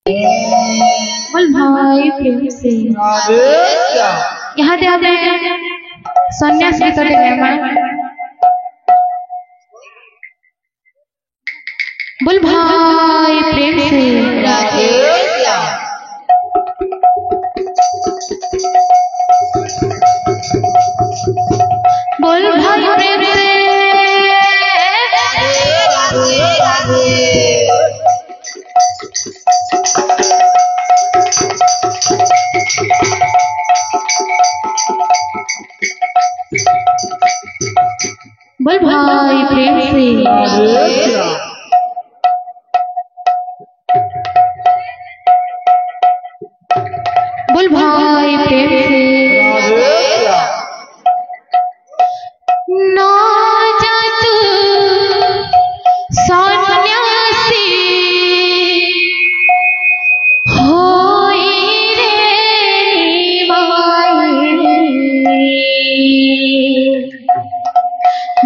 बोल भाई प्रेम से यहाँ दे हमें सन्यास की तरह लेना। बोल भाई प्रेम से बोल भाई प्रेम से बोल भाई प्रेम से बोल भाई प्रेम से ना जा तू सन्यासी होई रे माई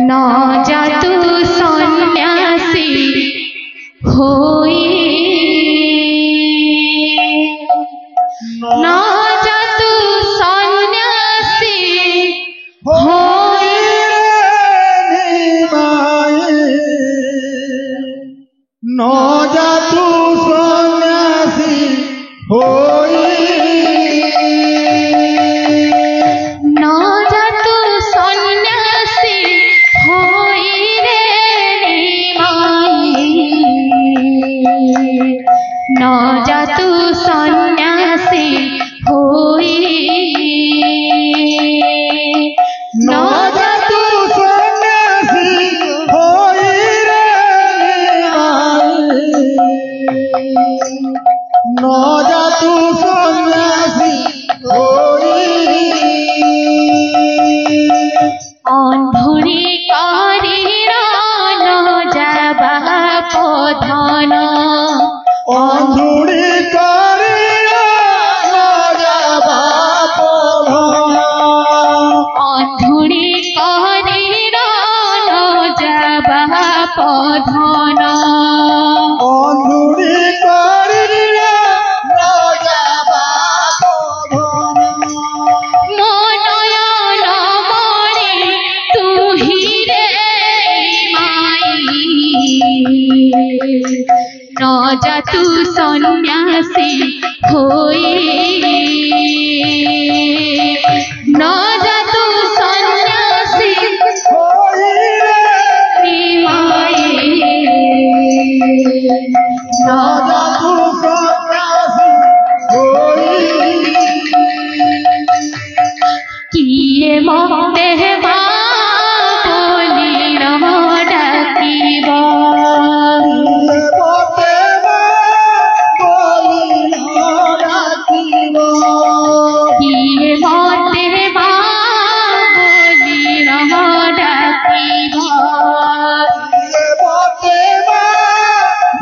ना जा तू सन्यासी होई ना जा तू सन्यासी होई न जा तू सन्यासी होई ना जा तू सन्यासी होई रे माई ना जा तू सन्यासी होई न जा तू सन्यासी होई न जा तू सन्यासी होई अंधुरी कारीरा न जाबा पधन अंधुरी कारिया न जाबा पधन अंधुरी कारीरा न जाबा पधन अंधुरी कारिया न जाबा पधन मनयन मणि तू ही रे माई न जा तू सन्यासी होई न जा तू सन्यासी होई रे माई न जा तू सन्यासी होई किए मते बोली न डाकिब बोते बोली न डाकिब किए मते बोली न डाकिब बोते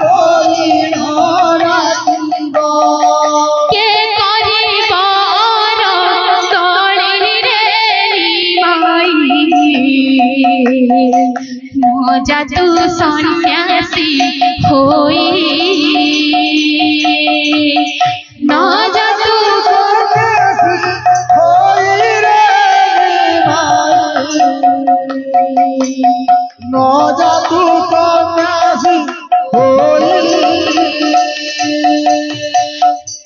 बोली न डाकिब के करिब तळी रे माई न जा तू सन्यासी होई न जा तू होई रे न जा तू सन्यासी होई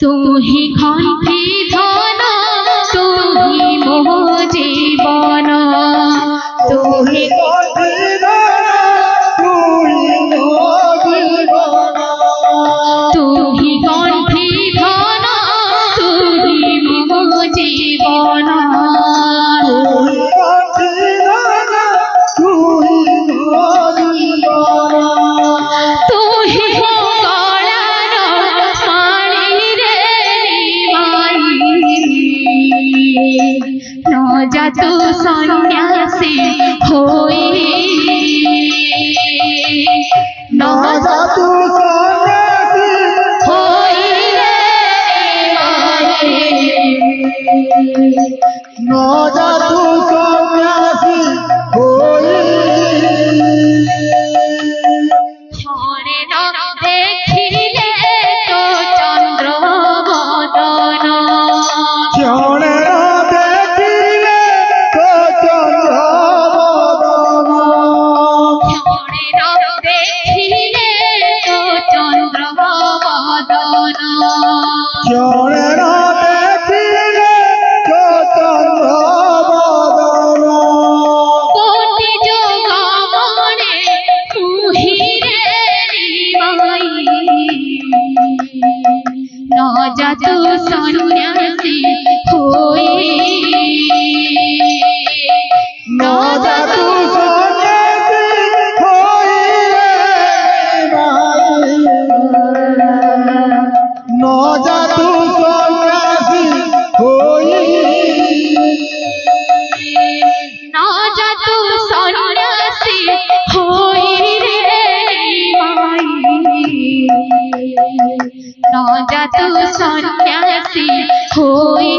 तू ही घंटी धन तू ही मोह जीवन तू ही तू ही घंटी धन तू ही मोह जीवन तू ही गलार पानी रे माई न जा तू सन्यासी होई न जा तू सन्यासी होई रे माई न जा तू सन्यासी होई छोड़े न देखिले तो चंद বদন চরণ দেখিলে চৈতন্য বদন কোটি যোগমনে মুহিরে নিবাই ন যাতু সন্ন্যাসী হই ন যাতু সন্ন্যাসী হইলে ন যাতু সন্ন্যাসী হই ন যাতু সন্ন্যাসী হই রে নিবাই ন যাতু সন্ন্যাসী হই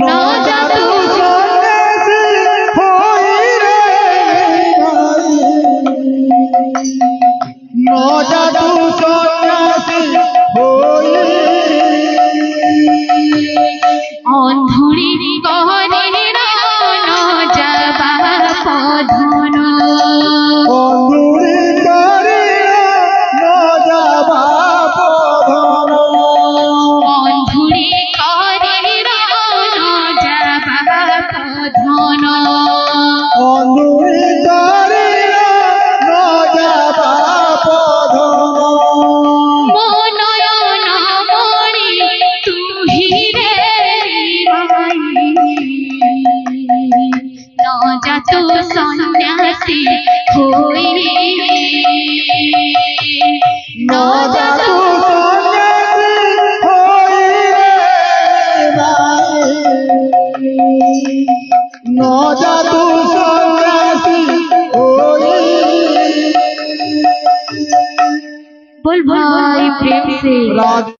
ন যাতু সন্ন্যাসী হইলে ন যাতু সন্ন্যাসী হই অন্ধুরি গহরে ন যাবা পধন অন্ধুরি করিল ন যাবা পধন অন্ধুরি করে ন যাবা পধন অন্ধুরি করিল ন যাবা পধন মনয়ন মণি তুহি রে নিবাই ন যাতু সন্ন্যাসী হই ন যাতু সন্ন্যাসী হইলে ন যাতু সন্ন্যাসী হই बोल भाई प्रेम से রাধে